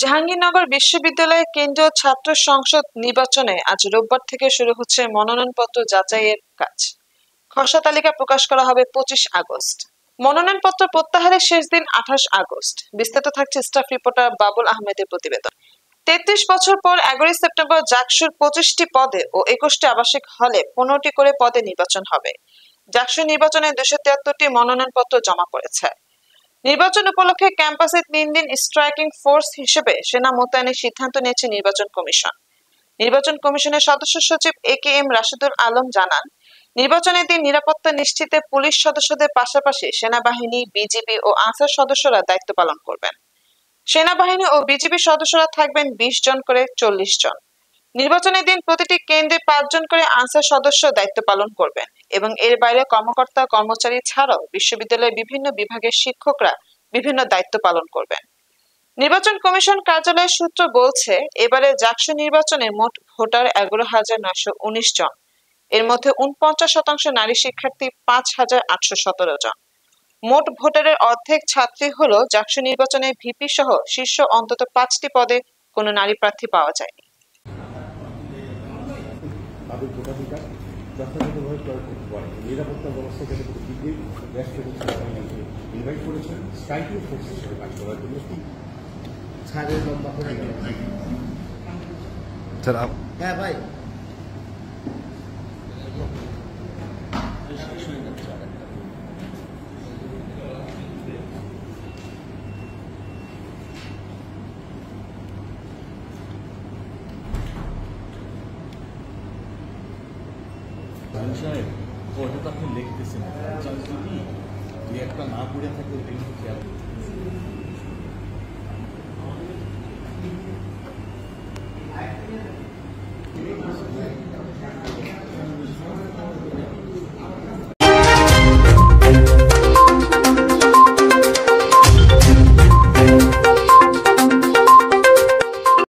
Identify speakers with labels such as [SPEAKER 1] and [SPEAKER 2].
[SPEAKER 1] জাহাঙ্গীরনগর বিশ্ববিদ্যালয়ের কেন্দ্রীয় ছাত্র সংসদ নির্বাচনে আজ রোববার থেকে শুরু হচ্ছে মনোনয়নপত্র যাচাইয়ের কাজ। খসড়া তালিকা প্রকাশ করা হবে 25 আগস্ট। মনোনয়নপত্র প্রত্যাহারের শেষ দিন 28 আগস্ট। বিস্তারিত থাকছে স্টাফ রিপোর্টার বাবুল আহমেদের প্রতিবেদন। 33 বছর পর 11 সেপ্টেম্বর জাকসুর 25টি পদে ও 21টি আবাসিক হলে 15টি করে পদে নির্বাচন হবে। জাকসু নির্বাচনে 273টি মনোনয়নপত্র জমা পড়েছে। নির্বাচন উপলক্ষে ক্যাম্পাসে 3 দিন স্ট্রাইকিং ফোর্স হিসেবে সেনা মোতায়েনের সিদ্ধান্ত নিয়েছে নির্বাচন কমিশন। নির্বাচন কমিশনের সদস্য সচিব AKM রাশেদুল আলম জানান, নির্বাচনের দিন নিরাপত্তা নিশ্চিতে পুলিশ সদস্যদের পাশাপাশি সেনাবাহিনী, বিজিবি ও আনসার সদস্যরা দায়িত্ব পালন করবেন। সেনাবাহিনী ও বিজিবি সদস্যরা থাকবেন 20 জন করে 40 জন। নির্বাচনের দিন প্রতিটি কেন্দ্রে 5 জন করে আনসার সদস্য দায়িত্ব পালন করবেন এবং এর বাইরে কর্মকর্তা কর্মচারী ছাড়াও বিশ্ববিদ্যালয়ের বিভিন্ন বিভাগের শিক্ষকরা বিভিন্ন দায়িত্ব পালন করবেন। নির্বাচন কমিশন কার্যালয়ের সূত্র বলছে, এবারে জাকসু নির্বাচনে মোট ভোটার 11,919 জন। এর মধ্যে 49% নারী শিক্ষার্থী 5,817 জন। মোট ভোটারের অর্ধেক ছাত্রী হলো জাকসু নির্বাচনে ভিপি সহ শীর্ষ অন্তত 5টি পদে কোনো নারী প্রার্থী পাওয়া যায়নি।
[SPEAKER 2] তাদের ভোটাধিকার যথাযথভাবে প্রয়োগ করতে পারে। নিরাপত্তা ব্যবস্থা থেকে দিল্লির ব্যস্ত ইনভাইট করেছেন স্ট্রাইকিং ফোর্স হিসেবে কাজ করার জন্য। ছাড়ের লম্বা করে হ্যাঁ ভাই
[SPEAKER 3] সাহেব ওটা তো আপনি লিখতেছেন, যদি দুই একটা না পড়ে থাকে ওটা কিন্তু খেয়াল